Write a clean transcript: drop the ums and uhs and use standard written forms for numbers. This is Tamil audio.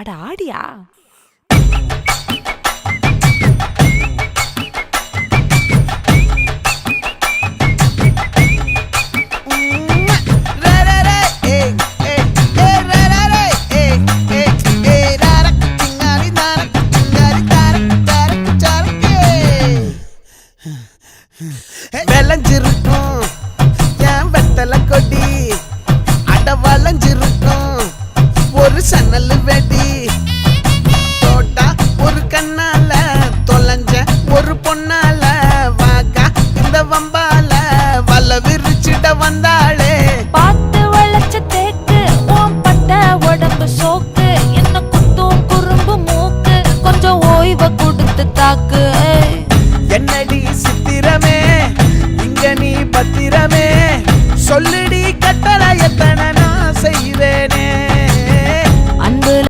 அட ஆடியா? விளைஞ்சிருக்கும் என் வெத்தலை கொடி, அட வளைஞ்சிருக்கும் ஒரு சன்னல் வெடி. தோட்டா ஒரு கண்ணால தொலைஞ்ச ஒரு பொண்ணால வாக்கா இந்த வம்பால வல விரிச்சிட வந்தாளே. பார்த்து வளைச்ச தேக்கு ஓம் பட்ட உடம்பு சோக்கு, என்ன குத்தும் குறும்பு மூக்கு, கொஞ்சம் ஓய்வை கொடுத்து தாக்கு. என்னடி சித்திரமே இங்க நீ பத்திரமே, சொல்லுடி கட்டளை எத்தனை நான் செய்வேன்.